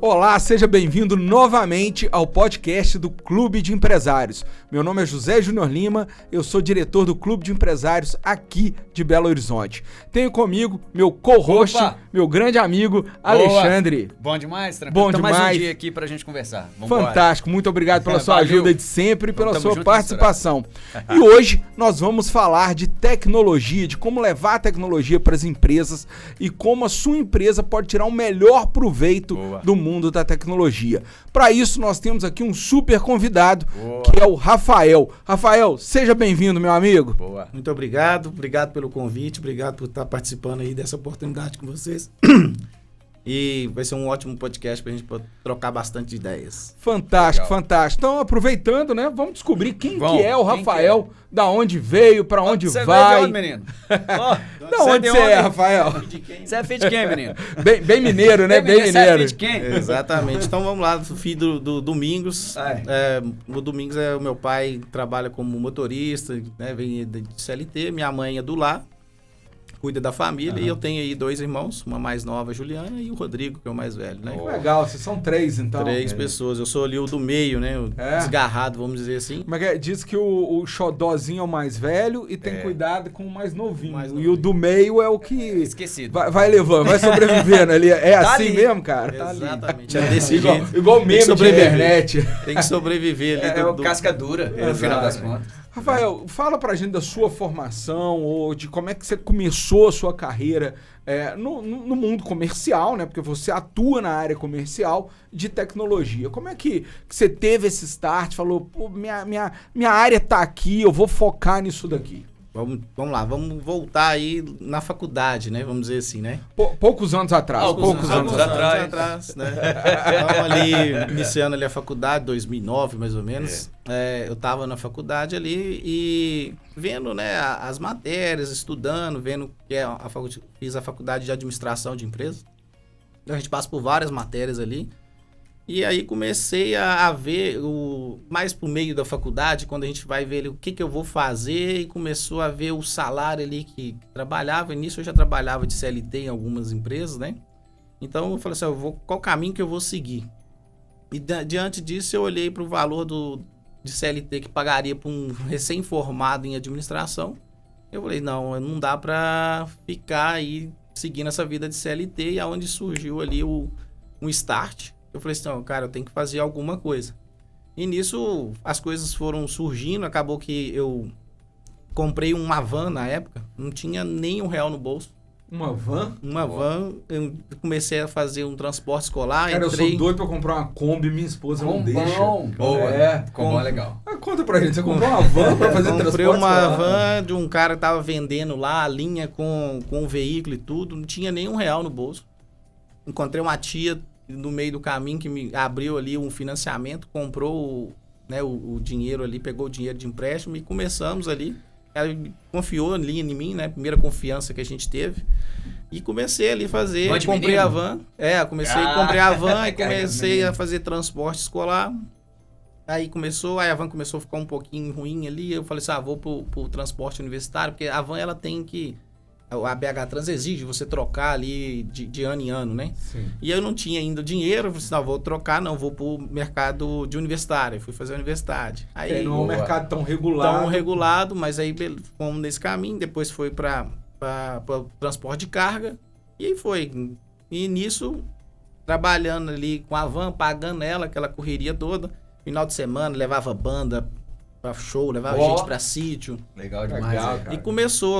Olá, seja bem-vindo novamente ao podcast do Clube de Empresários. Meu nome é José Júnior Lima, eu sou diretor do Clube de Empresários aqui de Belo Horizonte. Tenho comigo meu co-host, meu grande amigo Alexandre. Bom demais, tranquilo. Bom demais. Mais um dia aqui pra gente conversar. Fantástico, muito obrigado pela sua ajuda de sempre e pela sua junto, participação. E hoje nós vamos falar de tecnologia, de como levar a tecnologia para as empresas e como a sua empresa pode tirar o melhor proveito do mundo da tecnologia. Para isso, nós temos aqui um super convidado, que é o Rafael. Rafael, seja bem-vindo, meu amigo. Boa. Muito obrigado pelo convite, obrigado por estar participando aí dessa oportunidade com vocês. E vai ser um ótimo podcast pra gente trocar bastante ideias. Fantástico, fantástico. Então, aproveitando, né, vamos descobrir quem que é o Rafael, da onde veio, pra onde vai. Você veio de onde, menino? Da onde você é, Rafael? Você é filho de quem, menino? Bem mineiro, né? Bem mineiro. Você é filho de quem? Exatamente. Então, vamos lá, filho do Domingos. O Domingos o meu pai trabalha como motorista, né, vem de CLT, minha mãe é do lar. Cuida da família, e eu tenho aí 2 irmãos, uma mais nova, a Juliana, e o Rodrigo, que é o mais velho, né? Legal, vocês são 3, então. 3 pessoas, eu sou ali o do meio, né? O desgarrado, vamos dizer assim. Mas diz que o xodózinho é o mais velho e tem cuidado com o mais novinho. E o do meio é o que... Esquecido. Vai levando, vai sobrevivendo ali. É tá assim ali mesmo, cara? Exatamente, é desse jeito. Igual meme de internet. Tem que sobreviver ali. É o casca dura, no final das contas. Rafael, fala pra gente da sua formação ou de como é que você começou a sua carreira no mundo comercial, né? Porque você atua na área comercial de tecnologia. Como é que você teve esse start? Falou, pô, minha área tá aqui, eu vou focar nisso daqui. Vamos lá, vamos voltar aí na faculdade, né? Vamos dizer assim, né? Poucos anos atrás. Poucos anos atrás, né? Estava ali, iniciando ali a faculdade, 2009 mais ou menos. Eu estava na faculdade ali e vendo, né, as matérias, estudando, vendo que fiz a faculdade de administração de empresas. Então a gente passa por várias matérias ali. E aí comecei a ver, mais pro meio da faculdade, quando a gente vai ver o que eu vou fazer, e começou a ver o salário ali que trabalhava. Nisso eu já trabalhava de CLT em algumas empresas, né? Então eu falei assim, qual caminho que eu vou seguir? E diante disso eu olhei para o valor de CLT que pagaria para um recém-formado em administração. Eu falei, não dá para ficar aí seguindo essa vida de CLT, e aonde surgiu ali um start. Eu falei assim, cara, eu tenho que fazer alguma coisa. E nisso as coisas foram surgindo, acabou que eu comprei uma van na época, não tinha nem R$1 no bolso. Uma van? Uma van, eu comecei a fazer um transporte escolar. Cara, eu sou doido pra comprar uma Kombi, minha esposa não deixa. Combão é legal. Conta pra gente, você comprou uma van pra fazer transporte escolar? Comprei uma van de um cara que tava vendendo lá a linha com o veículo e tudo, não tinha nem R$1 no bolso. Encontrei uma tia no meio do caminho que me abriu ali um financiamento, comprou o dinheiro ali, pegou o dinheiro de empréstimo e começamos ali. Ela confiou ali em mim, né? Primeira confiança que a gente teve. E comecei ali a fazer, comprei a van. Comprei a van e comecei a fazer transporte escolar. Aí a van começou a ficar um pouquinho ruim ali. Eu falei assim, vou pro transporte universitário, porque a van ela tem que... A BH Trans exige você trocar ali de ano em ano, né? Sim. E eu não tinha ainda dinheiro, eu falei assim, vou trocar, vou pro mercado de universitário. Eu fui fazer a universidade. Aí, não é um mercado tão regulado. Tão regulado, mas aí fomos nesse caminho, depois foi para transporte de carga, e aí foi. E nisso, trabalhando ali com a van, pagando ela, aquela correria toda. Final de semana, levava banda pra show, levava gente pra sítio. Legal demais. E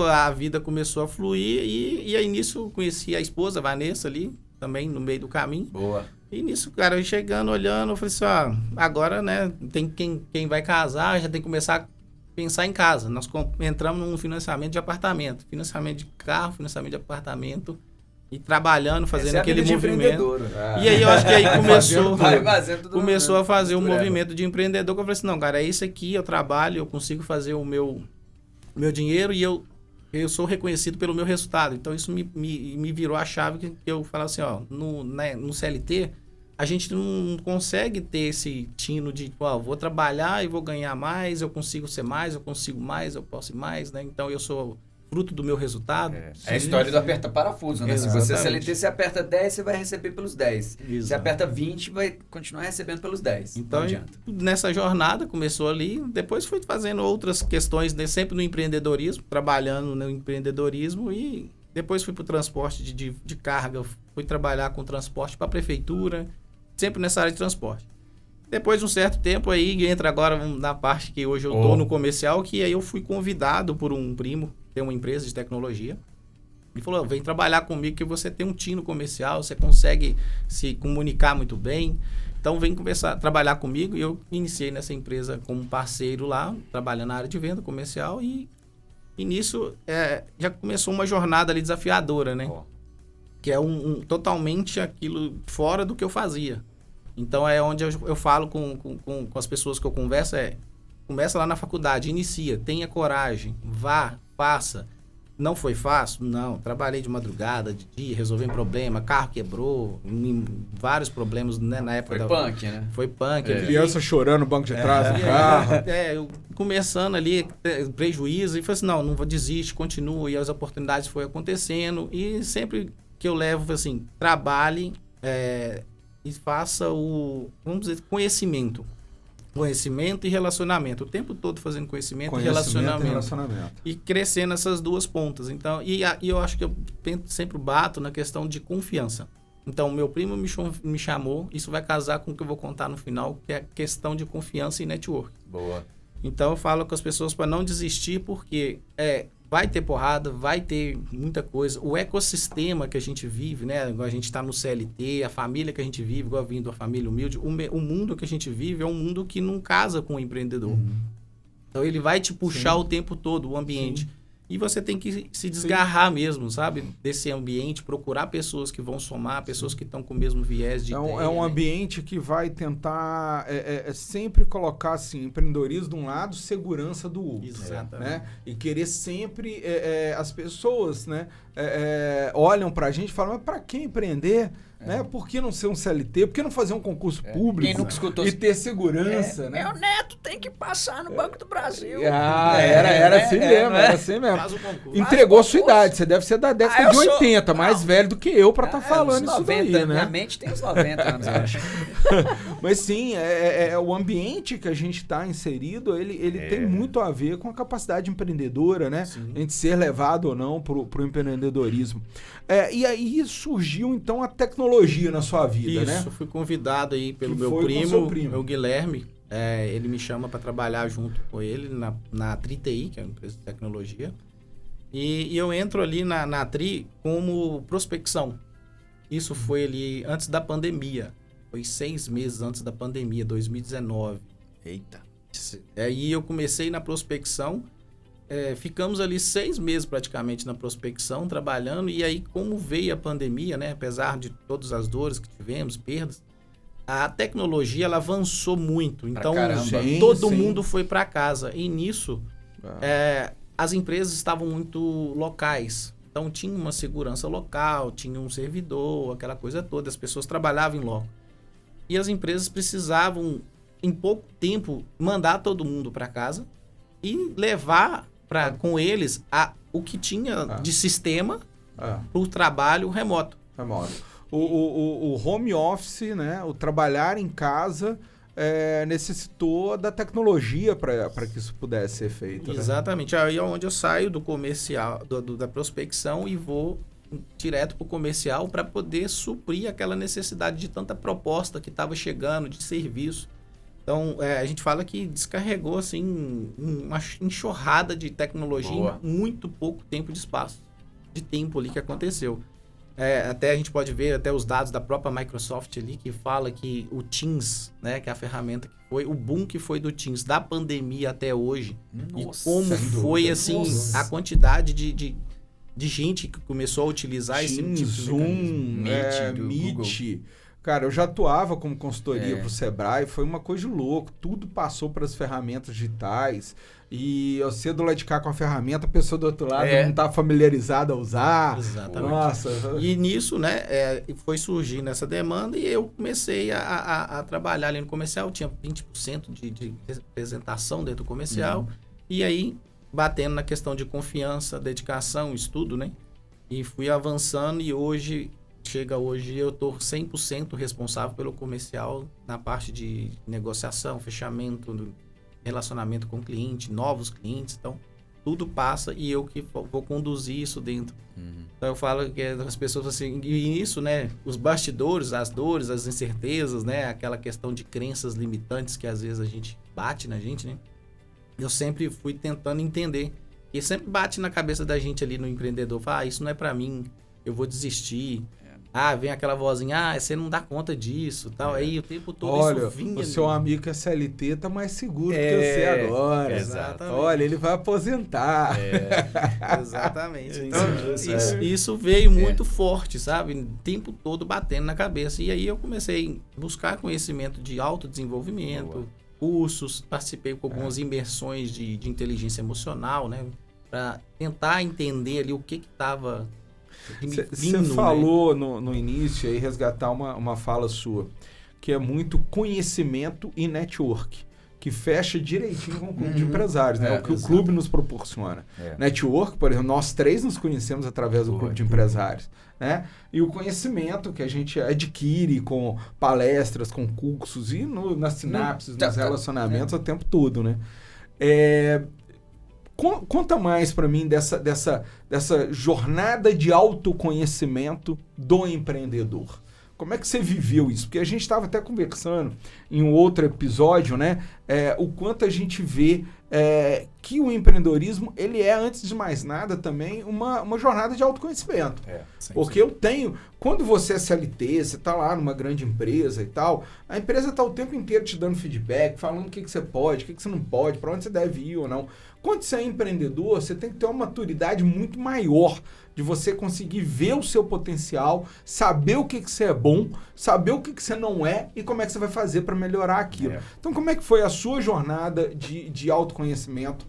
a vida começou a fluir, e aí nisso conheci a esposa, Vanessa, ali, também no meio do caminho. Boa. E nisso, cara, eu chegando, olhando, eu falei assim, agora, né, tem quem vai casar, já tem que começar a pensar em casa. Nós entramos num financiamento de apartamento, financiamento de carro, financiamento de apartamento, e trabalhando, fazendo aquele movimento. E aí eu acho que aí começou a fazer um movimento de empreendedor, que eu falei assim, cara, é isso aqui, eu trabalho, eu consigo fazer o meu dinheiro, e eu sou reconhecido pelo meu resultado. Então isso me virou a chave que eu falo assim, no CLT, a gente não consegue ter esse tino de, vou trabalhar e vou ganhar mais, eu consigo ser mais, eu consigo mais, eu posso ir mais, né? Então eu sou fruto do meu resultado. É a história do aperta parafuso, né? Exatamente. Se você CLT, você aperta 10, você vai receber pelos 10. Exato. Se aperta 20, vai continuar recebendo pelos 10. Então, nessa jornada, começou ali, depois fui fazendo outras questões, né, sempre no empreendedorismo, trabalhando no empreendedorismo e depois fui para o transporte de carga, fui trabalhar com transporte para a prefeitura, sempre nessa área de transporte. Depois de um certo tempo aí, entra agora na parte que hoje eu estou no comercial, que aí eu fui convidado por um primo, tem uma empresa de tecnologia. Ele falou, vem trabalhar comigo que você tem um time no comercial, você consegue se comunicar muito bem. Então vem começar a trabalhar comigo. E eu iniciei nessa empresa como parceiro lá, trabalhando na área de venda comercial. E nisso já começou uma jornada ali desafiadora, né? Que é totalmente aquilo fora do que eu fazia. Então é onde eu falo com as pessoas que eu converso, começa lá na faculdade, inicia, tenha coragem, vá, faça. Não foi fácil? Não. Trabalhei de madrugada, de dia, resolvi um problema, carro quebrou, vários problemas, né, na época. Foi punk, né? Foi punk. Criança chorando no banco de trás do carro. Eu começando ali, prejuízo, e falei assim, não vou desistir, continuo, e as oportunidades foram acontecendo, e sempre que eu levo, assim, trabalhe e faça vamos dizer, conhecimento e relacionamento. O tempo todo fazendo conhecimento e relacionamento. E crescendo essas duas pontas. Então, e eu acho que eu sempre bato na questão de confiança. Então, meu primo me chamou, isso vai casar com o que eu vou contar no final, que é a questão de confiança e network. Boa. Então, eu falo com as pessoas para não desistir, porque vai ter porrada, vai ter muita coisa. O ecossistema que a gente vive, né? Igual a gente está no CLT, a família que a gente vive, igual vindo da família humilde, o mundo que a gente vive é um mundo que não casa com o empreendedor. Então, ele vai te puxar o tempo todo, o ambiente. Sim. E você tem que se desgarrar mesmo, sabe? Desse ambiente, procurar pessoas que vão somar, pessoas que estão com o mesmo viés de ideia. É um ambiente que vai tentar sempre colocar assim, empreendedorismo de um lado, segurança do outro. Exatamente. Né? E querer sempre... as pessoas, né, olham pra gente e falam, mas pra que empreender? Né? Por que não ser um CLT? Por que não fazer um concurso público? Quem nunca escutou e ter segurança, né? Meu neto tem que passar no Banco do Brasil. Era assim mesmo, era assim mesmo. Faz o concurso. Entregou a sua idade, você deve ser da década de 80, mais velho do que eu pra estar falando isso 90, daí, né? Minha mente tem uns 90 anos, eu acho. Mas sim, o ambiente que a gente está inserido, ele tem muito a ver com a capacidade empreendedora, né? Sim. A gente ser levado ou não pro empreendedorismo. E aí surgiu, então, a tecnologia na sua vida, né? Isso, fui convidado aí pelo Que meu foi com primo, seu primo. meu Guilherme. Ele me chama para trabalhar junto com ele na TriTI, que é uma empresa de tecnologia. E eu entro ali na Tri como prospecção. Isso foi ali antes da pandemia. Foi 6 meses antes da pandemia, 2019. Eita. Aí eu comecei na prospecção. Ficamos ali 6 meses praticamente na prospecção, trabalhando. E aí, como veio a pandemia, né? Apesar de todas as dores que tivemos, perdas, a tecnologia ela avançou muito. Então, todo mundo foi para casa. E nisso, as empresas estavam muito locais. Então, tinha uma segurança local, tinha um servidor, aquela coisa toda. As pessoas trabalhavam em loco. E as empresas precisavam, em pouco tempo, mandar todo mundo para casa e levar com eles o que tinha de sistema para o trabalho remoto. O home office, né? O trabalhar em casa necessitou da tecnologia para que isso pudesse ser feito. Exatamente. Né? Aí é onde eu saio do comercial, da prospecção e vou direto para o comercial para poder suprir aquela necessidade de tanta proposta que estava chegando, de serviço. Então, a gente fala que descarregou assim, uma enxurrada de tecnologia em muito pouco tempo de espaço, de tempo ali que aconteceu. Até a gente pode ver até os dados da própria Microsoft ali, que fala que o Teams, né, que é a ferramenta que foi, o boom que foi do Teams da pandemia até hoje, Nossa, e como foi assim, a quantidade de gente que começou a utilizar esse tipo de Zoom, Meet. Cara, eu já atuava como consultoria pro Sebrae, foi uma coisa de louco. Tudo passou para as ferramentas digitais. E eu cedo do lado de cá com a ferramenta, a pessoa do outro lado não tá familiarizada a usar. Exatamente. Nossa. E nisso, né, foi surgindo essa demanda e eu comecei a trabalhar ali no comercial. Tinha 20% de representação dentro do comercial. E aí batendo na questão de confiança, dedicação, estudo, né? E fui avançando e hoje eu estou 100% responsável pelo comercial na parte de negociação, fechamento, relacionamento com o cliente, novos clientes. Então, tudo passa e eu que vou conduzir isso dentro. Então, eu falo que as pessoas assim, e isso, né? Os bastidores, as dores, as incertezas, né? Aquela questão de crenças limitantes que às vezes a gente bate na gente, né? Eu sempre fui tentando entender. E sempre bate na cabeça da gente ali no empreendedor. Fala, isso não é pra mim, eu vou desistir. Vem aquela vozinha, você não dá conta disso, tal. Aí o tempo todo olha, isso vinha. O seu amigo que é CLT tá mais seguro que você agora. Exatamente. Olha, ele vai aposentar. Exatamente. Então, isso veio muito forte, sabe? O tempo todo batendo na cabeça. E aí eu comecei a buscar conhecimento de autodesenvolvimento, cursos, participei com algumas imersões de inteligência emocional, né? Para tentar entender ali o que estava... Você falou no início aí, resgatar uma fala sua, que é muito conhecimento e network, que fecha direitinho com o clube de empresários, né? O que o clube nos proporciona. Network, por exemplo, nós três nos conhecemos através do clube de empresários, né? E o conhecimento que a gente adquire com palestras, com cursos e nas sinapses, nos relacionamentos o tempo todo, né? Conta mais para mim dessa jornada de autoconhecimento do empreendedor. Como é que você viveu isso? Porque a gente estava até conversando em um outro episódio, né? O quanto a gente vê que o empreendedorismo, ele é, antes de mais nada, também uma jornada de autoconhecimento. Porque eu tenho... Quando você é CLT, você está lá numa grande empresa e tal, a empresa está o tempo inteiro te dando feedback, falando o que você pode, o que você não pode, para onde você deve ir ou não. Quando você é empreendedor, você tem que ter uma maturidade muito maior de você conseguir ver o seu potencial, saber o que você é bom, saber o que você não é e como é que você vai fazer para melhorar aquilo. Então, como é que foi a sua jornada de autoconhecimento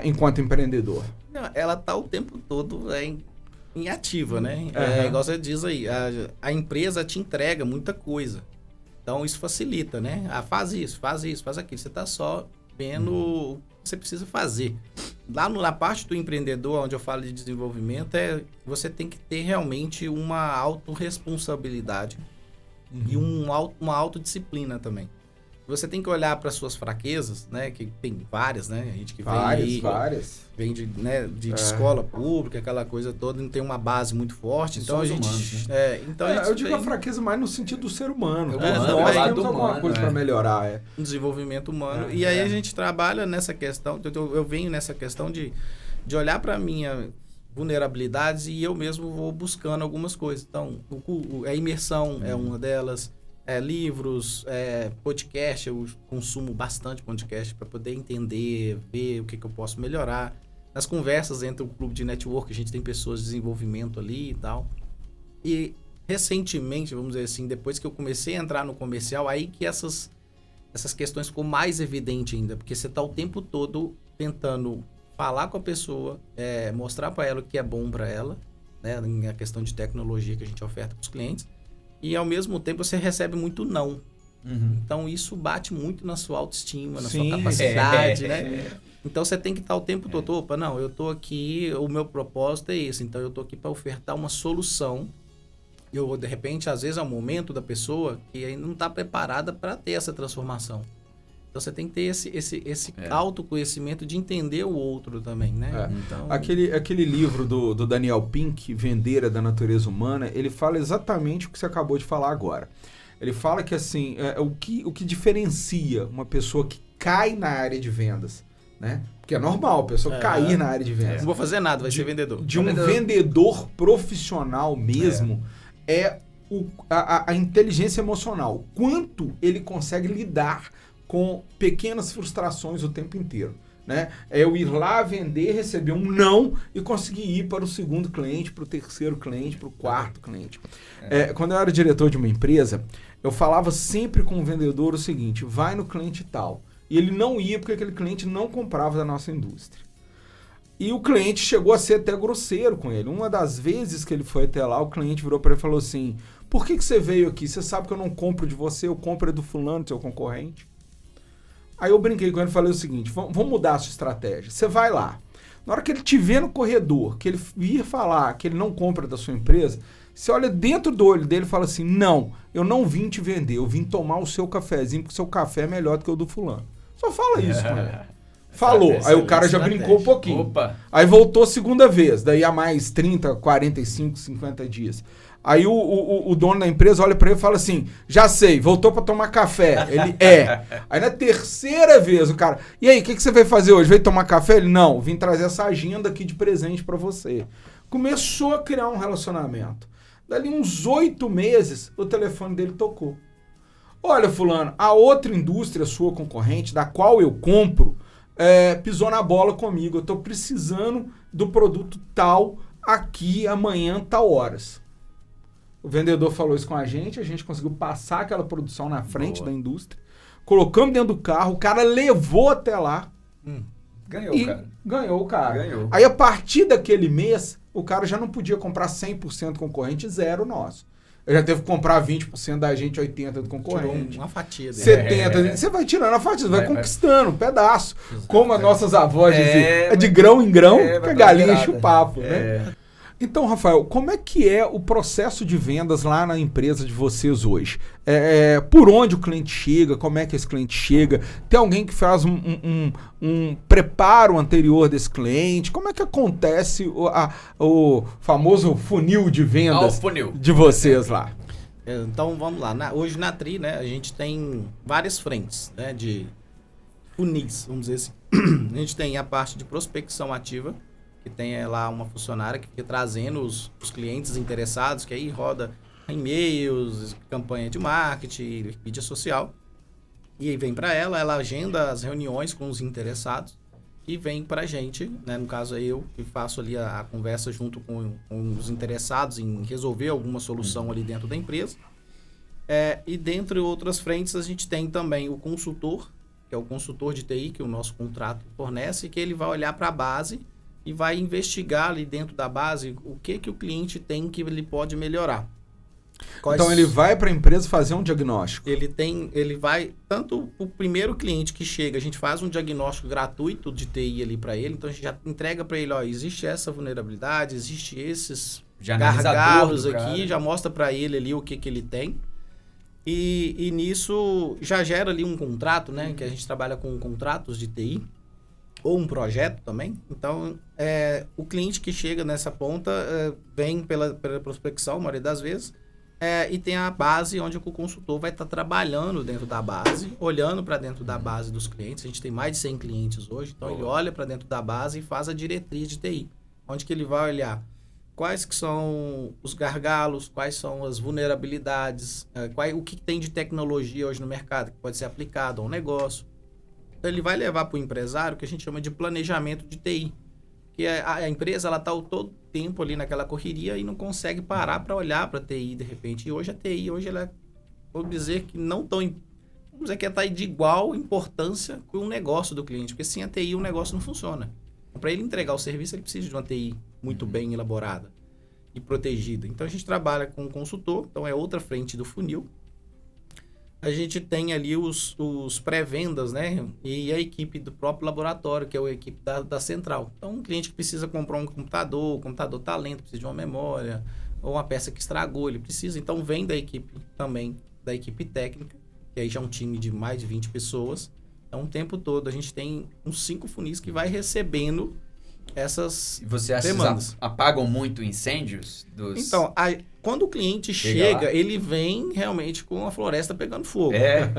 enquanto empreendedor? Ela está o tempo todo em ativa, né? Igual você diz aí, a empresa te entrega muita coisa. Então, isso facilita, né? Faz isso, faz aquilo. Você está só vendo o que você precisa fazer. Lá na parte do empreendedor, onde eu falo de desenvolvimento, você tem que ter realmente uma autorresponsabilidade e uma autodisciplina também. Você tem que olhar para suas fraquezas, né? Que tem várias, né? A gente que vem de escola pública, aquela coisa toda, não tem uma base muito forte. Então a gente... humanos, né? Eu digo a fraqueza mais no sentido do ser humano. Nós temos alguma coisa para melhorar. Desenvolvimento humano. E aí a gente trabalha nessa questão, eu venho nessa questão de olhar para minha vulnerabilidades e eu mesmo vou buscando algumas coisas. Então, a imersão é uma delas. Livros, podcast, eu consumo bastante podcast para poder entender, ver o que eu posso melhorar. Nas conversas entre o clube de network, a gente tem pessoas de desenvolvimento ali e tal. E recentemente, vamos dizer assim, depois que eu comecei a entrar no comercial, aí que essas questões ficou mais evidente ainda, porque você está o tempo todo tentando falar com a pessoa, mostrar para ela o que é bom para ela, né, na questão de tecnologia que a gente oferta para os clientes. E, ao mesmo tempo, você recebe muito não. Então, isso bate muito na sua autoestima, na sua capacidade, né? Então, você tem que estar o tempo todo, opa, não, eu estou aqui, o meu propósito é esse. Então, eu estou aqui para ofertar uma solução. De repente, às vezes, é o momento da pessoa que ainda não está preparada para ter essa transformação. Então, você tem que ter esse autoconhecimento de entender o outro também, né? Então... Aquele livro do Daniel Pink, Vendeira da Natureza Humana, ele fala exatamente o que você acabou de falar agora. Ele fala que, assim, o que diferencia uma pessoa que cai na área de vendas, né? Porque é normal a pessoa cair na área de vendas. Não vou fazer nada, vai ser vendedor. De um vendedor profissional mesmo, a inteligência emocional. Quanto ele consegue lidar com pequenas frustrações o tempo inteiro, né? Eu ir lá vender, receber um não e conseguir ir para o segundo cliente, para o terceiro cliente, para o quarto cliente. Quando eu era diretor de uma empresa, eu falava sempre com o vendedor o seguinte: vai no cliente tal. E ele não ia porque aquele cliente não comprava da nossa indústria. E o cliente chegou a ser até grosseiro com ele. Uma das vezes que ele foi até lá, o cliente virou para ele e falou assim: por que você veio aqui? Você sabe que eu não compro de você, eu compro do fulano, seu concorrente. Aí eu brinquei com ele e falei o seguinte: vamos mudar a sua estratégia. Você vai lá, Na hora que ele te vê no corredor, que ele vir falar que ele não compra da sua empresa, você olha dentro do olho dele e fala assim, não, eu não vim te vender, eu vim tomar o seu cafezinho, porque o seu café é melhor do que o do fulano. Só fala isso com ele. Falou, aí o cara já brincou um pouquinho. Opa. Aí voltou segunda vez, daí há mais 30, 45, 50 dias. Aí o dono da empresa olha pra ele e fala assim, já sei, voltou pra tomar café. Ele, Aí na terceira vez o cara, e aí, o que você veio fazer hoje? Veio tomar café? Ele, não, vim trazer essa agenda aqui de presente pra você. Começou a criar um relacionamento. Dali uns 8 meses, o telefone dele tocou. Olha, fulano, a outra indústria sua concorrente, da qual eu compro, pisou na bola comigo. Eu tô precisando do produto tal aqui amanhã, tal horas. O vendedor falou isso com a gente conseguiu passar aquela produção na frente da indústria, colocamos dentro do carro, o cara levou até lá. Ganhou o cara. Aí a partir daquele mês, o cara já não podia comprar 100% concorrente, 0 nosso. Ele já teve que comprar 20% da gente, 80% do concorrente. Tirou uma fatia dele. 70%. Você vai tirando a fatia, vai conquistando um pedaço. Exato, como as nossas avós diziam, é de grão em grão que a galinha enche o papo, né? Então, Rafael, como é que é o processo de vendas lá na empresa de vocês hoje? Por onde o cliente chega? Como é que esse cliente chega? Tem alguém que faz um preparo anterior desse cliente? Como é que acontece o famoso funil de vendas de vocês lá? Então, vamos lá. Hoje na TRI, né, a gente tem várias frentes, né, de funis, vamos dizer assim. A gente tem a parte de prospecção ativa, que tem lá uma funcionária que fica trazendo os clientes interessados, que aí roda e-mails, campanha de marketing, mídia social. E aí vem para ela agenda as reuniões com os interessados e vem para a gente, né? No caso eu que faço ali a conversa junto com os interessados em resolver alguma solução ali dentro da empresa. E dentre outras frentes a gente tem também o consultor, que é o consultor de TI que o nosso contrato fornece, que ele vai olhar para a base e vai investigar ali dentro da base o que o cliente tem que ele pode melhorar. Então ele vai para a empresa fazer um diagnóstico. Ele vai, tanto o primeiro cliente que chega, a gente faz um diagnóstico gratuito de TI ali para ele, então a gente já entrega para ele, existe essa vulnerabilidade, existe esses gargalos aqui, já mostra para ele ali o que ele tem. E nisso já gera ali um contrato, né, que a gente trabalha com contratos de TI, ou um projeto também. Então, o cliente que chega nessa ponta vem pela prospecção, a maioria das vezes, e tem a base onde o consultor vai estar trabalhando dentro da base, olhando para dentro da base dos clientes. A gente tem mais de 100 clientes hoje, então ele olha para dentro da base e faz a diretriz de TI, onde que ele vai olhar quais que são os gargalos, quais são as vulnerabilidades, o que tem de tecnologia hoje no mercado que pode ser aplicado a um negócio. Então, ele vai levar para o empresário o que a gente chama de planejamento de TI. Que a empresa está todo tempo ali naquela correria e não consegue parar para olhar para a TI de repente. E hoje a TI, ela, vamos dizer que não tão... Vamos dizer que ela está de igual importância com o negócio do cliente. Porque sem a TI o negócio não funciona. Para ele entregar o serviço, ele precisa de uma TI muito bem elaborada e protegida. Então, a gente trabalha com o consultor. Então, é outra frente do funil. A gente tem ali os pré-vendas, né? E a equipe do próprio laboratório, que é a equipe da central. Então, um cliente que precisa comprar um computador, o computador está lento, precisa de uma memória, ou uma peça que estragou, ele precisa. Então, vem da equipe também, da equipe técnica, que aí já é um time de mais de 20 pessoas. Então, o tempo todo, a gente tem uns 5 funis que vai recebendo essas demandas. Você acha que vocês apagam muito incêndios? Então, quando o cliente chega, ele vem realmente com a floresta pegando fogo.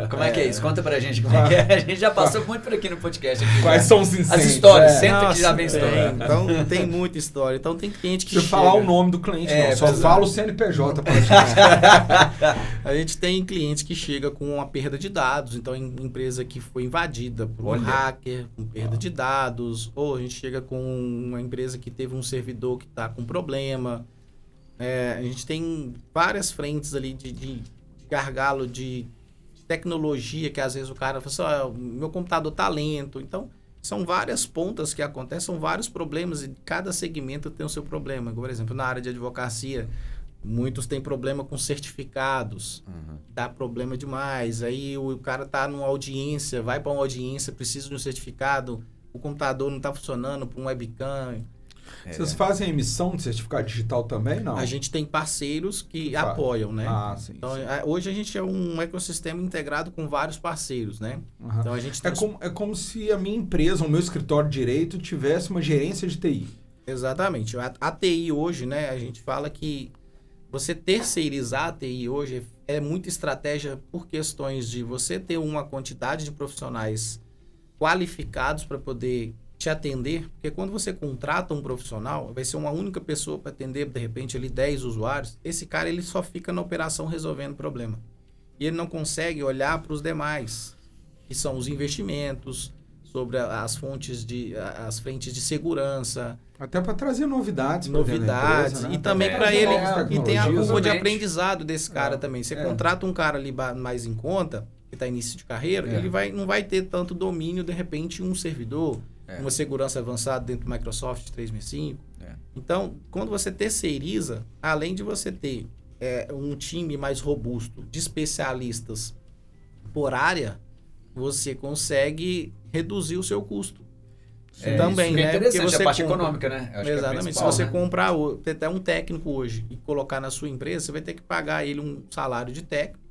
Como é que é isso? Conta pra gente como é que é. A gente já passou muito por aqui no podcast. Quais são os incêndios? As histórias, senta que já vem história. Então, tem muita história. Então, tem cliente que chega... falar o nome do cliente, não. Só fala o CNPJ pra gente. A gente tem clientes que chega com uma perda de dados. Então, empresa que foi invadida por um hacker, com perda de dados. Ou a gente chega com uma empresa que teve um servidor que está com problema. A gente tem várias frentes ali de gargalo, de tecnologia, que às vezes o cara fala assim, meu computador tá lento. Então, são várias pontas que acontecem, são vários problemas e cada segmento tem o seu problema. Por exemplo, na área de advocacia, muitos têm problema com certificados, dá problema demais. Aí o cara tá numa audiência, vai para uma audiência, precisa de um certificado, o computador não está funcionando para um webcam. Vocês fazem emissão de certificado digital também, não? A gente tem parceiros que apoiam, né? Sim. Então, hoje a gente é um ecossistema integrado com vários parceiros, né? Uhum. Então, a gente é como se a minha empresa, o meu escritório de direito, tivesse uma gerência de TI. Exatamente. A TI hoje, né? A gente fala que você terceirizar a TI hoje é muita estratégia por questões de você ter uma quantidade de profissionais qualificados para poder te atender, porque quando você contrata um profissional, vai ser uma única pessoa para atender, de repente, ali 10 usuários, esse cara ele só fica na operação resolvendo o problema. E ele não consegue olhar para os demais, que são os investimentos, sobre as frentes de segurança. Até para trazer novidades. Empresa, né? E também para ele, e tem a curva de aprendizado desse cara também. Você contrata um cara ali mais em conta, que está início de carreira, ele não vai ter tanto domínio, de repente, um servidor, uma segurança avançada dentro do Microsoft 365. Então, quando você terceiriza, além de você ter um time mais robusto de especialistas por área, você consegue reduzir o seu custo. Também, isso né? É interessante, porque você a parte econômica, né? Exatamente. Se você comprar até um técnico hoje e colocar na sua empresa, você vai ter que pagar ele um salário de técnico,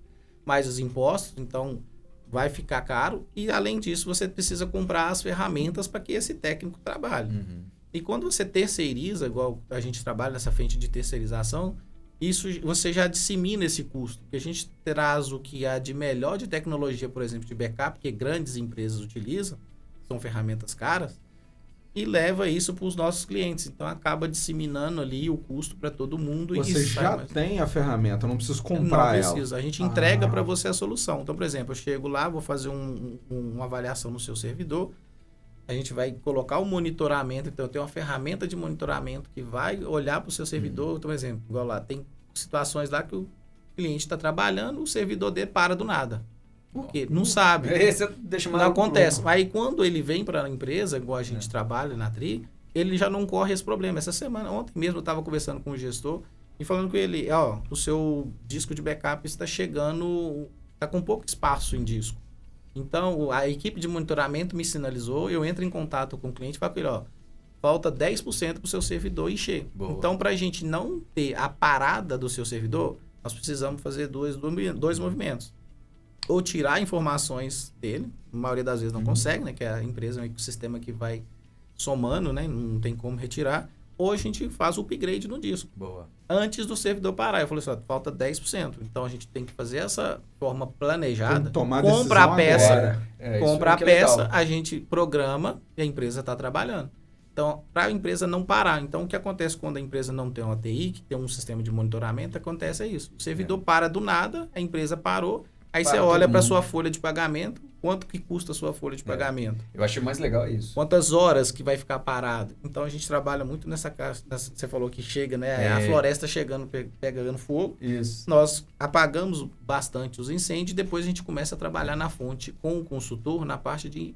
mais os impostos, então vai ficar caro. E, além disso, você precisa comprar as ferramentas para que esse técnico trabalhe. E quando você terceiriza, igual a gente trabalha nessa frente de terceirização, isso você já dissemina esse custo. Porque a gente traz o que há de melhor de tecnologia, por exemplo, de backup, que grandes empresas utilizam, são ferramentas caras, e leva isso para os nossos clientes. Então, acaba disseminando ali o custo para todo mundo. Você já tem a ferramenta, não precisa comprar ela. Não precisa. A gente entrega para você a solução. Então, por exemplo, eu chego lá, vou fazer uma avaliação no seu servidor, a gente vai colocar o monitoramento. Então, eu tenho uma ferramenta de monitoramento que vai olhar para o seu servidor. Então, por exemplo, igual lá, tem situações lá que o cliente está trabalhando, o servidor dele para do nada. Por quê? Não sabe. Não acontece. Aí, quando ele vem para a empresa, igual a gente trabalha na TRI, ele já não corre esse problema. Essa semana, ontem mesmo, eu estava conversando com o gestor e falando com ele, o seu disco de backup está chegando, está com pouco espaço em disco. Então, a equipe de monitoramento me sinalizou, eu entro em contato com o cliente e falo com ele, falta 10% para o seu servidor encher. Boa. Então, para a gente não ter a parada do seu servidor, nós precisamos fazer dois movimentos. Ou tirar informações dele, a maioria das vezes não consegue, né? Que a empresa é um ecossistema que vai somando, né? Não tem como retirar. Ou a gente faz o upgrade no disco. Boa. Antes do servidor parar. Eu falei assim, falta 10%. Então, a gente tem que fazer essa forma planejada. Compra a peça. Compra a peça, a gente programa e a empresa está trabalhando. Então, para a empresa não parar. Então, o que acontece quando a empresa não tem uma TI, que tem um sistema de monitoramento, acontece isso. O servidor para do nada, a empresa parou. Aí você olha para a sua folha de pagamento, quanto que custa a sua folha de pagamento? Eu achei mais legal isso. Quantas horas que vai ficar parado? Então, a gente trabalha muito nessa você falou que chega, né? A floresta chegando, pegando fogo. Isso. Nós apagamos bastante os incêndios e depois a gente começa a trabalhar na fonte com o consultor na parte de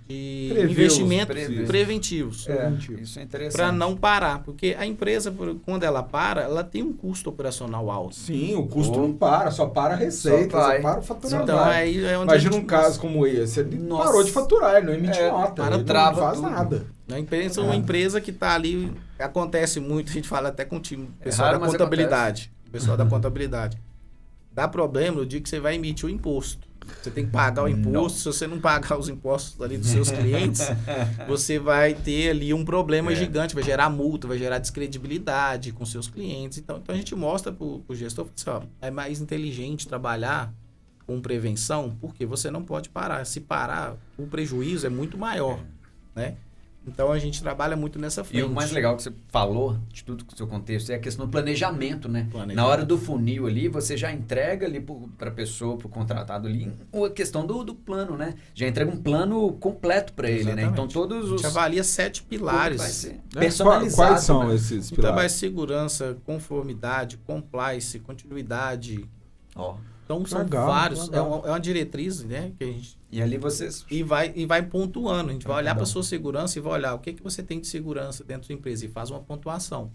investimentos preventivos. Isso é interessante. Para não parar. Porque a empresa, quando ela para, ela tem um custo operacional alto. Sim, o custo não para, só para a receita, só para o faturamento. Então, aí é onde imagina um caso como esse, ele parou de faturar, ele não emite nota, ele não faz nada. A empresa é uma empresa que está ali, acontece muito, a gente fala até com o time, o pessoal da contabilidade. O pessoal da contabilidade. Dá problema no dia que você vai emitir o imposto. Você tem que pagar o imposto. Se você não pagar os impostos ali dos seus clientes, você vai ter ali um problema gigante. Vai gerar multa, vai gerar descredibilidade com seus clientes. Então a gente mostra para o gestor, assim, é mais inteligente trabalhar com prevenção, porque você não pode parar. Se parar, o prejuízo é muito maior, né? Então, a gente trabalha muito nessa frente. E o mais legal que você falou, de tudo com o seu contexto, é a questão do planejamento, né? Na hora do funil ali, você já entrega ali para a pessoa, para o contratado ali, a questão do plano, né? Já entrega um plano completo para ele, né? Então, todos os... A gente avalia 7 pilares. Personalizados. Quais são esses pilares? Trabalho de segurança, conformidade, compliance, continuidade. Então, são vários. Legal. É uma diretriz, né? Que a gente... E ali vocês... E vai pontuando. A gente vai olhar para a sua segurança e vai olhar o que você tem de segurança dentro da empresa e faz uma pontuação.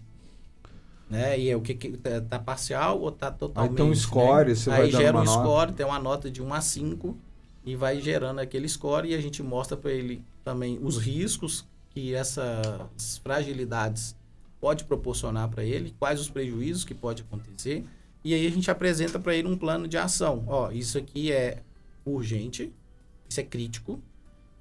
Né? E o que está parcial ou está totalmente... Aí tem um score, né? você vai dando gera uma um nota. score, tem uma nota de 1 a 5. e vai gerando aquele score e a gente mostra para ele também os riscos que essas fragilidades pode proporcionar para ele, quais os prejuízos que pode acontecer, e aí a gente apresenta para ele um plano de ação. Ó, isso aqui é urgente, isso é crítico,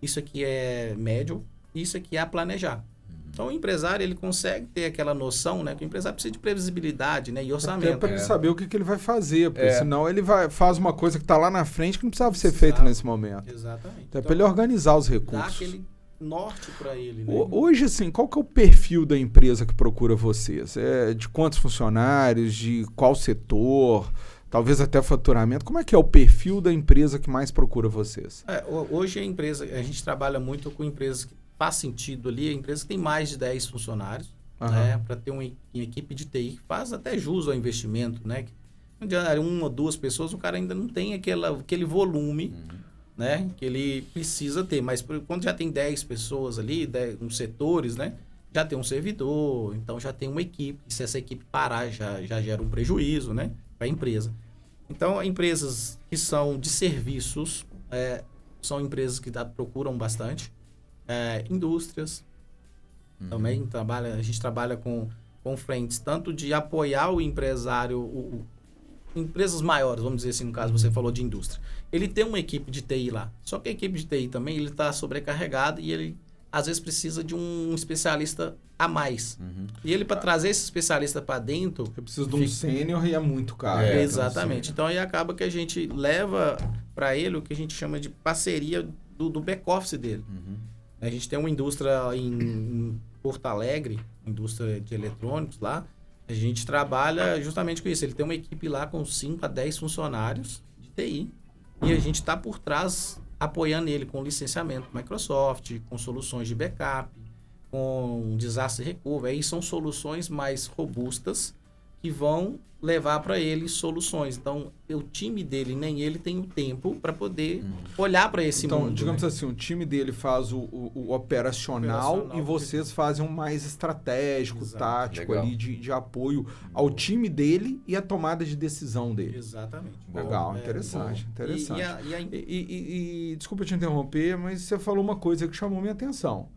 isso aqui é médio, isso aqui é a planejar. Então, o empresário, ele consegue ter aquela noção, né? Que o empresário precisa de previsibilidade, né? E orçamento. Até para ele saber o que ele vai fazer, porque senão ele faz uma coisa que está lá na frente que não precisava ser feito nesse momento. Exatamente. Então, para ele organizar os recursos. Dá aquele norte para ele, né? Hoje, assim, qual que é o perfil da empresa que procura vocês? De quantos funcionários, de qual setor, talvez até faturamento? Como é que é o perfil da empresa que mais procura vocês? Hoje a gente trabalha muito com empresas que faz sentido ali, a empresa tem mais de 10 funcionários, né, para ter uma equipe de TI que faz até jus ao investimento, né? Uma ou duas pessoas, o cara ainda não tem aquele volume, né, que ele precisa ter, mas quando já tem 10 pessoas ali, uns setores, né, já tem um servidor, então já tem uma equipe, e se essa equipe parar, já gera um prejuízo, né, para a empresa. Então, empresas que são de serviços, são empresas que procuram bastante, indústrias também a gente trabalha com frentes tanto de apoiar o empresário, empresas maiores, vamos dizer assim, no caso você falou de indústria, ele tem uma equipe de TI lá, só que a equipe de TI também ele está sobrecarregado e ele às vezes precisa de um especialista a mais. E ele, para trazer esse especialista para dentro... Eu preciso de um sênior e é muito caro. Exatamente. Então, aí acaba que a gente leva para ele o que a gente chama de parceria do back-office dele. A gente tem uma indústria em Porto Alegre, indústria de eletrônicos lá. A gente trabalha justamente com isso. Ele tem uma equipe lá com 5 a 10 funcionários de TI. E a gente está por trás... apoiando ele com licenciamento Microsoft, com soluções de backup, com disaster recovery. Aí são soluções mais robustas que vão levar para ele soluções. Então, o time dele, nem ele tem o tempo para poder olhar para esse mundo. Então, digamos assim, o time dele faz o operacional e vocês fazem um mais estratégico, tático ali de apoio ao time dele e à tomada de decisão dele. Exatamente. Legal, interessante. E desculpa te interromper, mas você falou uma coisa que chamou minha atenção.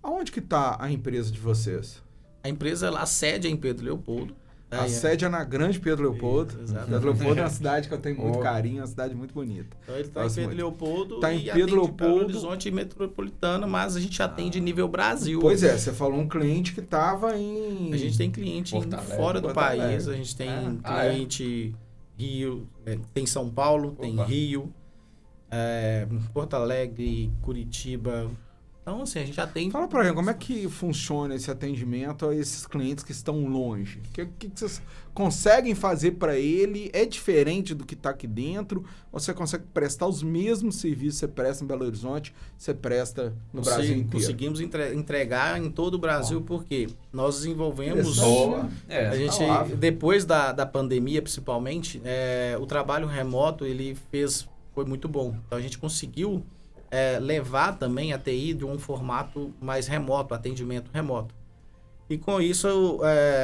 Aonde que está a empresa de vocês? A empresa, a sede é em Pedro Leopoldo. A sede é na Grande Pedro Leopoldo. Pedro Leopoldo é uma cidade que eu tenho muito carinho, é uma cidade muito bonita. Então ele está em Pedro Leopoldo tá em Pedro Leopoldo, Belo Horizonte metropolitana, mas a gente atende nível Brasil. Pois é, você falou um cliente que estava em... A gente tem cliente fora do país, a gente tem cliente Rio, tem São Paulo, tem Rio, Porto Alegre, Curitiba... Então, assim, a gente já tem... Fala pra mim, como é que funciona esse atendimento a esses clientes que estão longe? O que vocês conseguem fazer para ele? É diferente do que está aqui dentro? Ou você consegue prestar os mesmos serviços que você presta em Belo Horizonte, você presta no Brasil inteiro? Conseguimos entregar em todo o Brasil, porque nós desenvolvemos... a gente, depois da pandemia, principalmente, o trabalho remoto, ele foi muito bom. Então, a gente conseguiu... levar também a TI de um formato mais remoto, atendimento remoto. E com isso,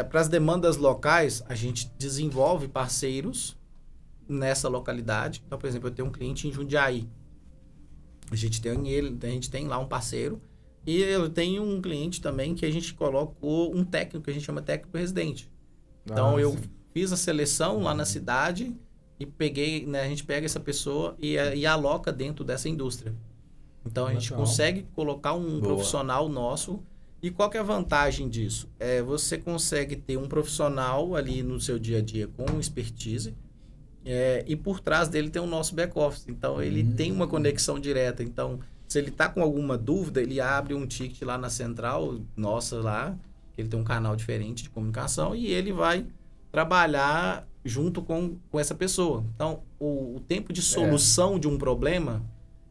para as demandas locais, a gente desenvolve parceiros nessa localidade. Então, por exemplo, eu tenho um cliente em Jundiaí. A gente tem lá um parceiro. E eu tenho um cliente também que a gente colocou um técnico, que a gente chama técnico residente. Então, eu fiz a seleção lá na cidade e peguei, né, a gente pega essa pessoa e aloca dentro dessa indústria. Então, a gente consegue colocar um profissional nosso. E qual que é a vantagem disso? Você consegue ter um profissional ali no seu dia a dia com expertise e por trás dele tem o nosso back-office. Então, ele tem uma conexão direta. Então, se ele está com alguma dúvida, ele abre um ticket lá na central nossa lá, ele tem um canal diferente de comunicação e ele vai trabalhar junto com essa pessoa. Então, o tempo de solução de um problema...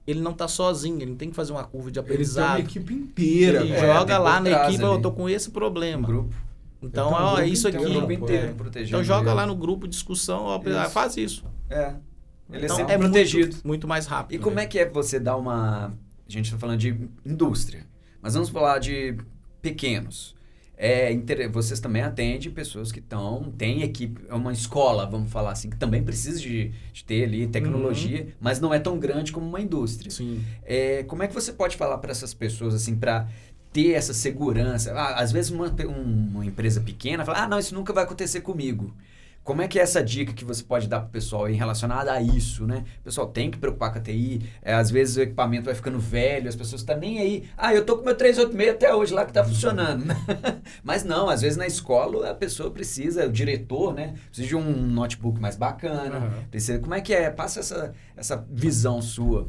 Ele não está sozinho, ele não tem que fazer uma curva de aprendizado. Ele tem uma equipe inteira. Ele joga lá na equipe, eu estou com esse problema. Grupo. Então, é isso aqui. Então, joga lá no grupo, discussão, faz isso. Ele então, é sempre protegido. Muito mais rápido. E como é que você dar uma... A gente está falando de indústria, mas vamos falar de pequenos. vocês também atendem pessoas que têm equipe, é uma escola, vamos falar assim, que também precisa de ter ali tecnologia, mas não é tão grande como uma indústria. Sim. Como é que você pode falar para essas pessoas, assim, para ter essa segurança? Às vezes uma empresa pequena fala, não, isso nunca vai acontecer comigo. Como é que é essa dica que você pode dar para o pessoal aí relacionada a isso, né? O pessoal tem que preocupar com a TI, às vezes o equipamento vai ficando velho, as pessoas estão nem aí. Eu tô com meu 386 até hoje lá que tá funcionando. Mas não, às vezes na escola a pessoa precisa, o diretor, né? Precisa de um notebook mais bacana. Precisa, como é que é? Passa essa visão sua.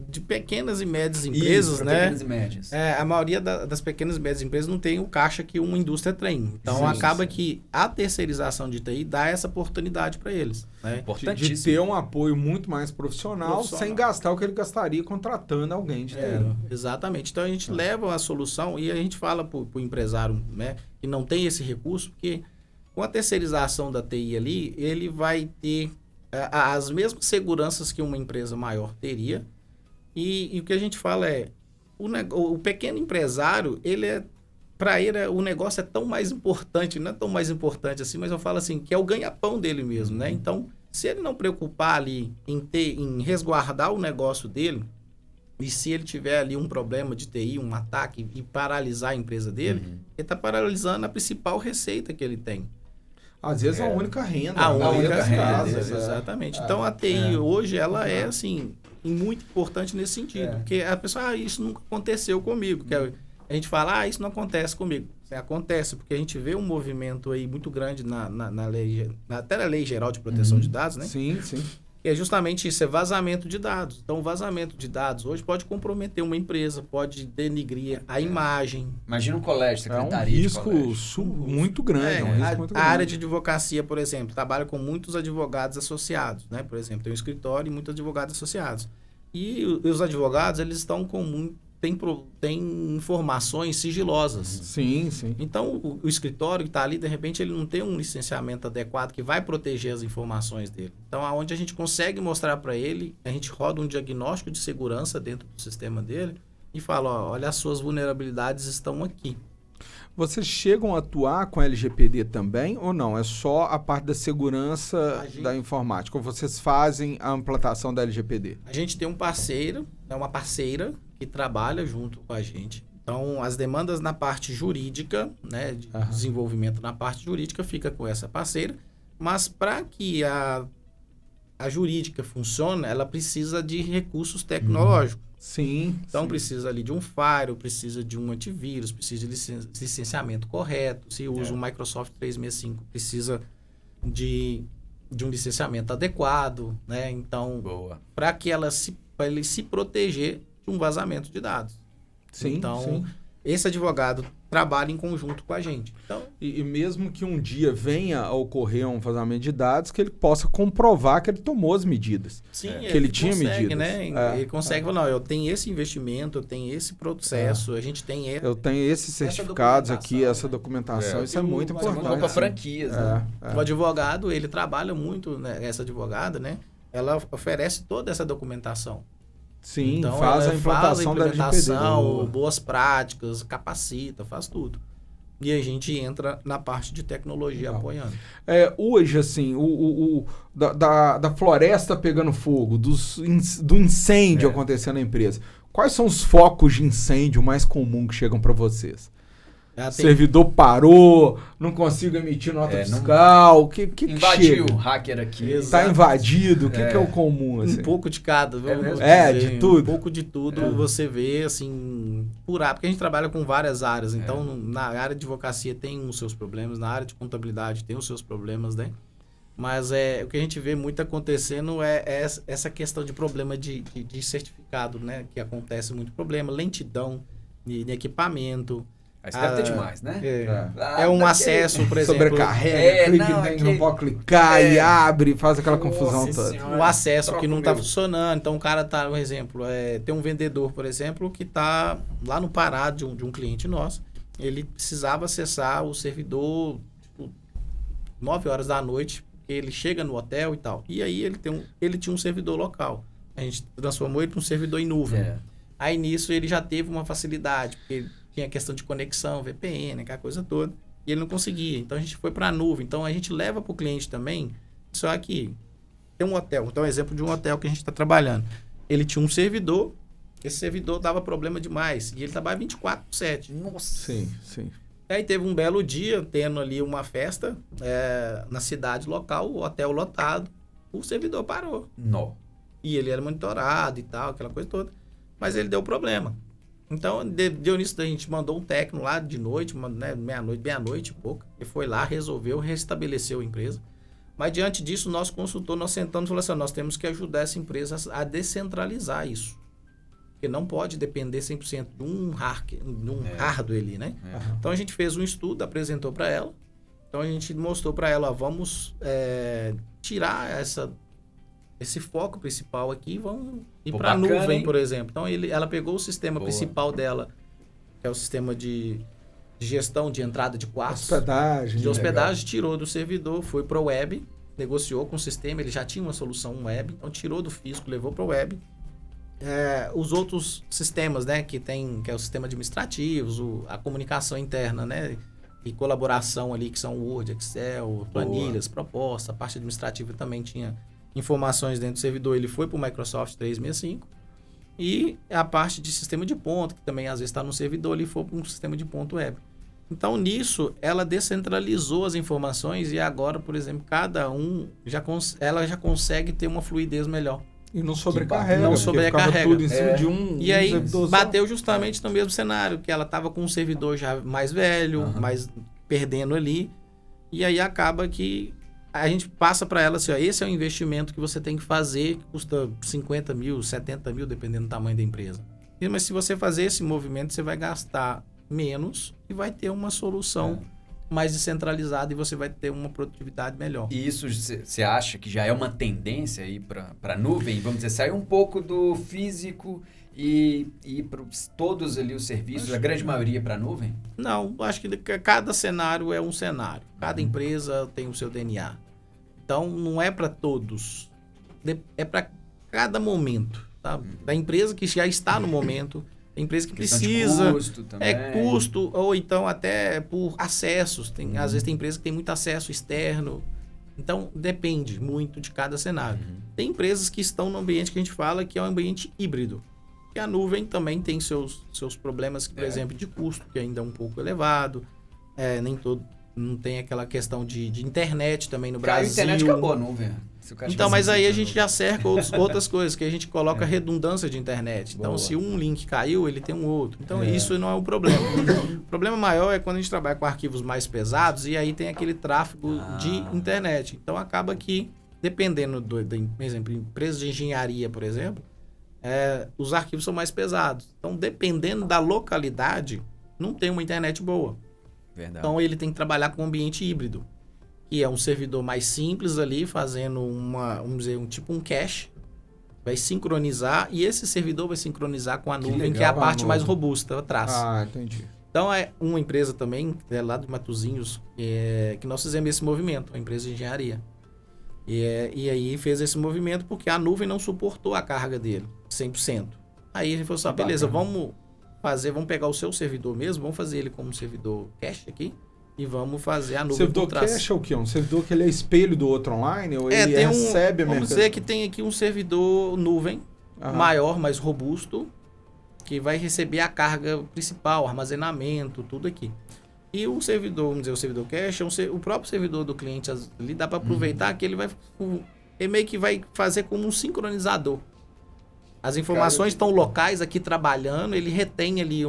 De pequenas e médias empresas, isso, né? Pequenas e médias. A maioria das pequenas e médias empresas não tem o caixa que uma indústria tem. Então acaba que a terceirização de TI dá essa oportunidade para eles. Né? De ter um apoio muito mais profissional sem gastar o que ele gastaria contratando alguém de TI. Exatamente. Então a gente leva a solução e a gente fala para o empresário, né, que não tem esse recurso, porque com a terceirização da TI ali, ele vai ter as mesmas seguranças que uma empresa maior teria. E o que a gente fala o pequeno empresário, para ele, o negócio é tão mais importante, não é tão mais importante assim, mas eu falo assim, que é o ganha-pão dele mesmo, né? Então, se ele não preocupar ali em resguardar o negócio dele, e se ele tiver ali um problema de TI, um ataque, e paralisar a empresa dele, ele está paralisando a principal receita que ele tem. Às vezes a única renda. A única renda, exatamente. Então, a TI hoje, ela é, assim, muito importante nesse sentido. Porque a pessoa, isso nunca aconteceu comigo, a gente fala, isso não acontece comigo. Acontece, porque a gente vê um movimento aí muito grande até na Lei Geral de Proteção de Dados, né? Sim. Que é justamente isso, é vazamento de dados. Então, o vazamento de dados hoje pode comprometer uma empresa, pode denigrir a imagem. Imagina um colégio, secretaria. É um risco muito grande. A área de advocacia, por exemplo, trabalha com muitos advogados associados, né? Por exemplo, tem um escritório e muitos advogados associados. E os advogados, eles estão com tem informações sigilosas. Sim. Então, o escritório que está ali, de repente, ele não tem um licenciamento adequado que vai proteger as informações dele. Então, aonde a gente consegue mostrar para ele, a gente roda um diagnóstico de segurança dentro do sistema dele e fala, olha, as suas vulnerabilidades estão aqui. Vocês chegam a atuar com LGPD também ou não? É só a parte da segurança da informática? Ou vocês fazem a implantação da LGPD? A gente tem um parceiro, uma parceira que trabalha junto com a gente. Então, as demandas na parte jurídica, né, de desenvolvimento na parte jurídica, fica com essa parceira. Mas para que a jurídica funcione, ela precisa de recursos tecnológicos. Sim. Então, precisa ali de um firewall, precisa de um antivírus, precisa de licenciamento correto. Se usa um Microsoft 365, precisa de um licenciamento adequado, né? Então, para que ele se proteger de um vazamento de dados. Então, esse advogado trabalha em conjunto com a gente. Então, e mesmo que um dia venha a ocorrer um vazamento de dados, que ele possa comprovar que ele tomou as medidas. Sim, que ele tinha medidas. Né? Ele consegue falar, não, eu tenho esse investimento, eu tenho esse processo, a gente tem... Eu tenho esses certificados aqui, essa documentação, isso é muito importante. Para franquias, né? O advogado, ele trabalha muito, né? Essa advogada, né? Ela oferece toda essa documentação. Sim, então, faz a implantação da LGPD. Boas práticas, capacita, faz tudo. E a gente entra na parte de tecnologia apoiando. Hoje, assim, da floresta pegando fogo, do incêndio acontecendo na empresa, quais são os focos de incêndio mais comuns que chegam para vocês? Servidor parou, não consigo emitir nota fiscal, o que invadiu chega? O hacker aqui. Está invadido, o que é o comum? Assim? Um pouco de cada. De tudo? Um pouco de tudo você vê, assim, porque a gente trabalha com várias áreas. Então, na área de advocacia tem os seus problemas, na área de contabilidade tem os seus problemas, né? Mas o que a gente vê muito acontecendo é essa questão de problema de certificado, né? Que acontece muito problema, lentidão de equipamento. Mas deve ter demais, né? Um acesso, por exemplo. Sobrecarrega, não pode clicar e abre, faz aquela confusão toda. O acesso que não está funcionando. Então, o cara tá, por exemplo, tem um vendedor, por exemplo, que está lá no Pará de um cliente nosso. Ele precisava acessar o servidor 9 horas da noite. Ele chega no hotel e tal. E aí ele tinha um servidor local. A gente transformou ele para um servidor em nuvem. Aí nisso ele já teve uma facilidade, porque tinha a questão de conexão, VPN, aquela coisa toda, e ele não conseguia. Então, a gente foi para a nuvem. Então, a gente leva para o cliente também, só que tem um hotel, vou dar um exemplo de um hotel que a gente está trabalhando. Ele tinha um servidor, esse servidor dava problema demais, e ele trabalha 24/7. Nossa! Sim. Aí teve um belo dia, tendo ali uma festa na cidade local, o hotel lotado, o servidor parou. Não. E ele era monitorado e tal, aquela coisa toda. Mas ele deu problema. Então, deu nisso, a gente mandou um técnico lá de noite, né, meia-noite e pouco. Ele foi lá, resolveu, restabeleceu a empresa. Mas diante disso, o nosso consultor, nós sentamos e falamos assim, nós temos que ajudar essa empresa a descentralizar isso. Porque não pode depender 100% de um hardware ali, né? Então, a gente fez um estudo, apresentou para ela. Então, a gente mostrou para ela, vamos tirar esse foco principal aqui e vamos ir para a nuvem, por exemplo. Então, ela pegou o sistema principal dela, que é o sistema de gestão de entrada de quartos. Hospedagem, tirou do servidor, foi para o web, negociou com o sistema, ele já tinha uma solução web, então tirou do físico, levou para o web. Os outros sistemas, né, que é o sistema administrativo, a comunicação interna, né, e colaboração ali, que são Word, Excel, planilhas, propostas, a parte administrativa também tinha informações dentro do servidor, ele foi para o Microsoft 365, e a parte de sistema de ponto, que também às vezes está no servidor, ele foi para um sistema de ponto web. Então, nisso, ela descentralizou as informações e agora, por exemplo, cada um, ela já consegue ter uma fluidez melhor. E não sobrecarrega. Não sobrecarrega. Tudo em cima de um. E aí, bateu justamente no mesmo cenário, que ela estava com um servidor já mais velho, mais perdendo ali. E aí acaba que a gente passa para ela assim, ó, esse é o investimento que você tem que fazer, que custa 50 mil, 70 mil, dependendo do tamanho da empresa. Mas se você fazer esse movimento, você vai gastar menos e vai ter uma solução mais descentralizada e você vai ter uma produtividade melhor. E isso você acha que já é uma tendência aí para a nuvem? Vamos dizer, sair um pouco do físico e ir para todos ali os serviços, a grande maioria para a nuvem? Não, acho que cada cenário é um cenário. Cada empresa tem o seu DNA. Então, não é para todos. É para cada momento. Tá? Da empresa que já está no momento, a empresa que precisa, custo também. Custo, ou então até por acessos. Às vezes tem empresa que tem muito acesso externo. Então, depende muito de cada cenário. Tem empresas que estão no ambiente que a gente fala que é um ambiente híbrido. E a nuvem também tem seus problemas, por exemplo, de custo, que ainda é um pouco elevado. Não tem aquela questão de internet também no Brasil. A internet acabou a nuvem. Então, mas aí a gente já cerca outras coisas, que a gente coloca redundância de internet. Então, se um link caiu, ele tem um outro. Então, isso não é um problema. O problema maior é quando a gente trabalha com arquivos mais pesados e aí tem aquele tráfego de internet. Então, acaba que, dependendo por exemplo, empresas de engenharia, por exemplo, os arquivos são mais pesados. Então, dependendo da localidade, não tem uma internet boa. Verdade. Então, ele tem que trabalhar com um ambiente híbrido, que é um servidor mais simples ali, fazendo vamos dizer, um cache, vai sincronizar, e esse servidor vai sincronizar com a nuvem, que é a parte mais robusta atrás. Entendi. Então, é uma empresa também, lá de Matosinhos, que nós fizemos esse movimento, uma empresa de engenharia. E aí fez esse movimento porque a nuvem não suportou a carga dele, 100%. Aí a gente falou assim, beleza, vamos pegar o seu servidor mesmo, vamos fazer ele como um servidor cache aqui, e vamos fazer a nuvem servidor por trás. Cache é o quê? Um servidor que ele é espelho do outro online? Ou ele recebe vamos dizer que tem aqui um servidor nuvem, maior, mais robusto, que vai receber a carga principal, armazenamento, tudo aqui. E o servidor, vamos dizer, o servidor cache, o próprio servidor do cliente, ali dá para aproveitar que ele meio que vai fazer como um sincronizador. As informações estão locais aqui trabalhando, ele retém ali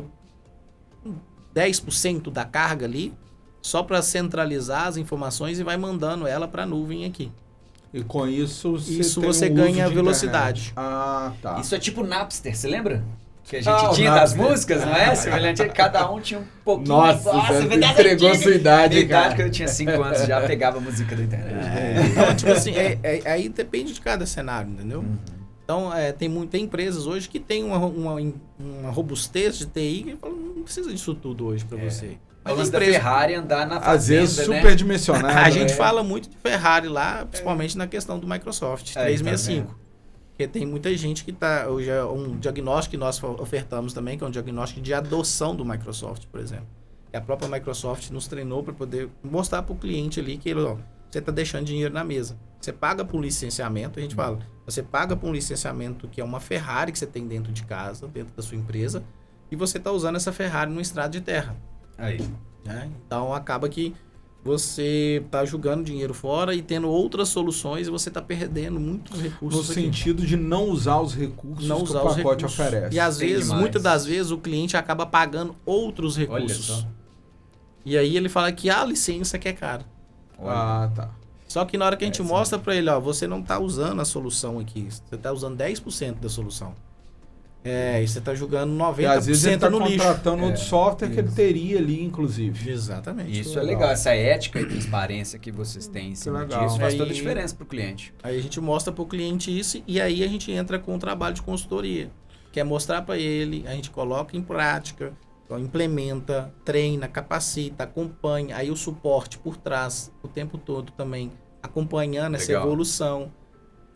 10% da carga ali, só para centralizar as informações e vai mandando ela para a nuvem aqui. E com isso você ganha velocidade. Tá. Isso é tipo Napster, você lembra? Que a gente tinha das músicas, não é? Cada um tinha um pouquinho. Nossa, você entregou sua idade, cara. Que eu tinha 5 anos, já pegava a música da internet. Então, tipo assim, aí depende de cada cenário, entendeu? Então, tem empresas hoje que tem uma robustez de TI que não precisa disso tudo hoje para você. Mas da Ferrari andar na fazenda, às vezes superdimensionado. A gente fala muito de Ferrari lá, principalmente na questão do Microsoft 365. Porque tem muita gente que está... Hoje é um diagnóstico que nós ofertamos também, que é um diagnóstico de adoção do Microsoft, por exemplo. E a própria Microsoft nos treinou para poder mostrar para o cliente ali que você está deixando dinheiro na mesa. Você paga por um licenciamento, a gente fala, você paga por um licenciamento que é uma Ferrari que você tem dentro de casa, dentro da sua empresa, e você está usando essa Ferrari numa estrada de terra. Aí. Né? Então acaba que você está jogando dinheiro fora e tendo outras soluções e você está perdendo muitos recursos. No sentido de não usar os recursos não que usar o pacote oferece. E às vezes, muitas das vezes, o cliente acaba pagando outros recursos. E aí ele fala que a licença que é cara. Tá. Só que na hora que a gente mostra para ele, você não está usando a solução aqui, você está usando 10% da solução. E você está jogando 90% às vezes ele tá no lixo. Contratando outro software que ele teria ali, inclusive. Exatamente. Isso é legal. Essa ética e transparência que vocês têm em cima disso faz toda a diferença para o cliente. Aí a gente mostra para o cliente isso e aí a gente entra com o trabalho de consultoria. Que é mostrar para ele, a gente coloca em prática, implementa, treina, capacita, acompanha. Aí o suporte por trás, o tempo todo também, acompanhando essa evolução.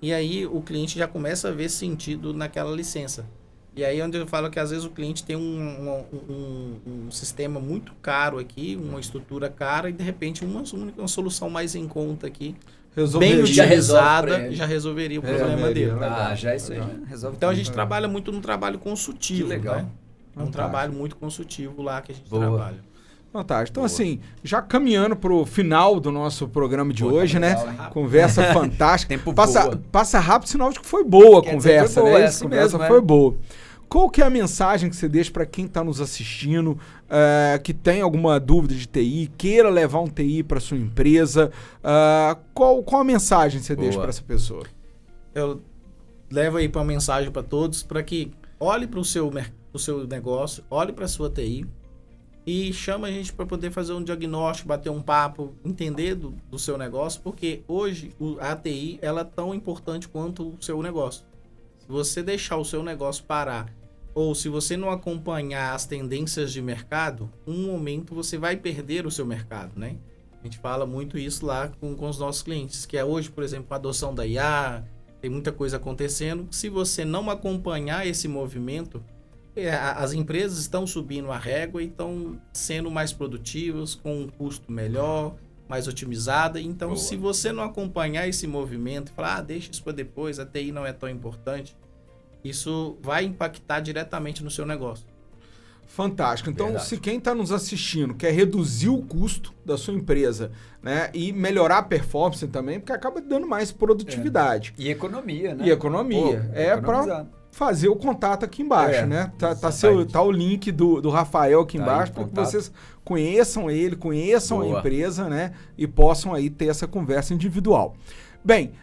E aí o cliente já começa a ver sentido naquela licença. E aí onde eu falo que às vezes o cliente tem um sistema muito caro aqui, uma estrutura cara, e de repente uma solução mais em conta aqui, bem utilizada, já resolveria o problema dele. Já isso aí resolve. Então a gente trabalha muito no trabalho consultivo. Que legal. Né? É um trabalho muito consultivo lá que a gente trabalha. Fantástico. Então, assim, já caminhando para o final do nosso programa de hoje, né? Legal, conversa fantástica. Passa rápido, sinal de que foi boa a conversa, boa, né? Assim conversa mesmo, foi boa. Qual que é a mensagem que você deixa para quem está nos assistindo, que tem alguma dúvida de TI, queira levar um TI para sua empresa? Qual a mensagem que você deixa para essa pessoa? Eu levo aí uma mensagem para todos, para que olhe para o seu negócio, olhe para a sua TI, e chama a gente para poder fazer um diagnóstico, bater um papo, entender do seu negócio, porque hoje a TI ela é tão importante quanto o seu negócio. Se você deixar o seu negócio parar, ou se você não acompanhar as tendências de mercado, um momento você vai perder o seu mercado, né? A gente fala muito isso lá com os nossos clientes, que é hoje, por exemplo, a adoção da IA, tem muita coisa acontecendo. Se você não acompanhar esse movimento, as empresas estão subindo a régua e estão sendo mais produtivas, com um custo melhor, mais otimizada. Então, se você não acompanhar esse movimento, falar, deixa isso para depois, a TI não é tão importante, isso vai impactar diretamente no seu negócio. Fantástico. Então, se quem está nos assistindo quer reduzir o custo da sua empresa, né, e melhorar a performance também, porque acaba dando mais produtividade. E economia, né? E economia. Para fazer o contato aqui embaixo, né? Tá o link do Rafael aqui embaixo para que vocês conheçam ele, conheçam a empresa, né? E possam aí ter essa conversa individual. Bem,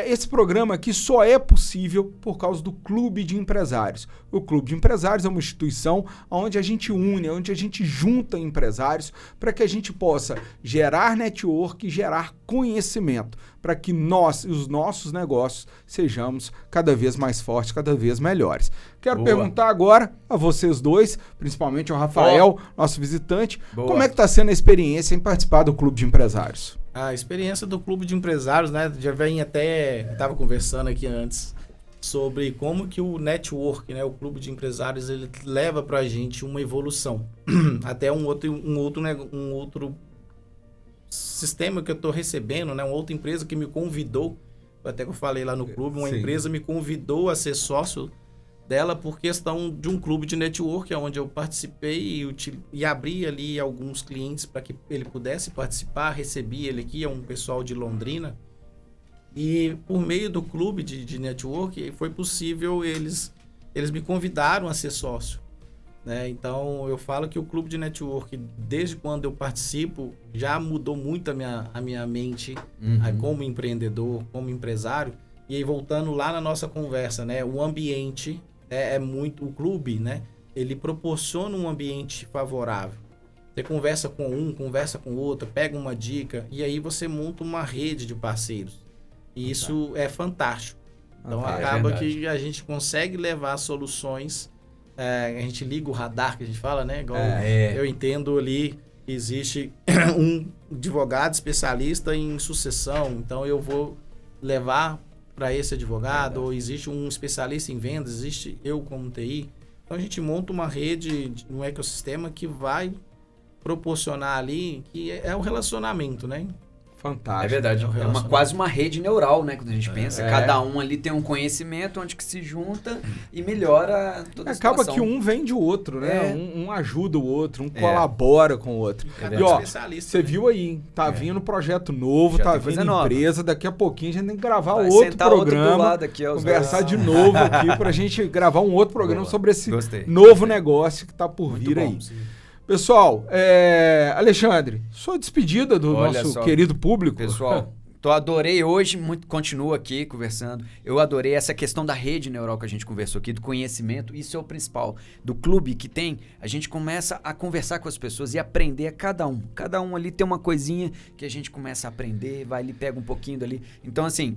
esse programa aqui só é possível por causa do Clube de Empresários. O Clube de Empresários é uma instituição onde a gente une, onde a gente junta empresários para que a gente possa gerar network e gerar conhecimento, para que nós e os nossos negócios sejamos cada vez mais fortes, cada vez melhores. Quero perguntar agora a vocês dois, principalmente ao Rafael, nosso visitante, como é que está sendo a experiência em participar do Clube de Empresários? A experiência do Clube de Empresários, né, já vem estava conversando aqui antes, sobre como que o network, né, o Clube de Empresários, ele leva para a gente uma evolução. Até um outro sistema que eu estou recebendo, né, uma outra empresa que me convidou, até que eu falei lá no clube, uma empresa me convidou a ser sócio dela por questão de um clube de network, onde eu participei e abri ali alguns clientes para que ele pudesse participar, recebi ele aqui, é um pessoal de Londrina, e por meio do clube de network foi possível, eles me convidaram a ser sócio, né? Então eu falo que o clube de network, desde quando eu participo, já mudou muito a minha mente como empreendedor, como empresário. E aí, voltando lá na nossa conversa, né, o ambiente é muito... O clube, né, ele proporciona um ambiente favorável. Você conversa com um, conversa com outro, pega uma dica, e aí você monta uma rede de parceiros. E isso é fantástico. Então, acaba que a gente consegue levar soluções... a gente liga o radar, que a gente fala, né? Igual eu entendo ali, existe um advogado especialista em sucessão, então eu vou levar para esse advogado, ou existe um especialista em vendas, existe eu como TI. Então a gente monta uma rede, um ecossistema que vai proporcionar ali, que é o relacionamento, né? Fantástico. É verdade. Quase uma rede neural, né? Quando a gente pensa. Cada um ali tem um conhecimento onde que se junta e melhora toda a situação. Acaba que um vende o outro, né? Um ajuda o outro, um colabora com o outro. E ó, você viu aí, tá vindo projeto novo, tá vindo empresa, daqui a pouquinho a gente tem que gravar outro programa, aqui, conversar de novo aqui pra gente gravar um outro programa sobre esse novo negócio que tá por vir aí. Sim. Pessoal, Alexandre, sua despedida do nosso querido público. Pessoal, adorei hoje, continuo aqui conversando. Eu adorei essa questão da rede neural que a gente conversou aqui, do conhecimento. Isso é o principal. Do clube que tem, a gente começa a conversar com as pessoas e aprender a cada um. Cada um ali tem uma coisinha que a gente começa a aprender, vai ali, pega um pouquinho dali. Então, assim,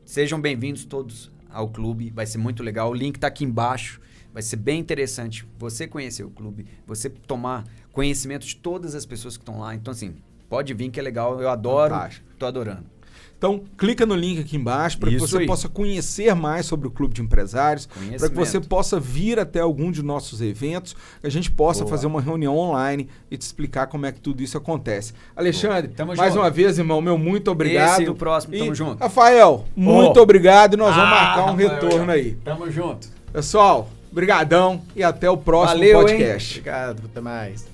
sejam bem-vindos todos ao clube, vai ser muito legal. O link tá aqui embaixo. Vai ser bem interessante você conhecer o clube, você tomar conhecimento de todas as pessoas que estão lá. Então, assim, pode vir que é legal, eu adoro, tô adorando. Então, clica no link aqui embaixo para que você possa conhecer mais sobre o Clube de Empresários, para que você possa vir até algum de nossos eventos, que a gente possa fazer uma reunião online e te explicar como é que tudo isso acontece. Alexandre, mais uma vez, irmão, muito obrigado. Esse e o próximo, tamo junto. Rafael, muito obrigado e nós vamos marcar um retorno aí. Tamo junto. Pessoal, brigadão e até o próximo podcast. Obrigado, até mais.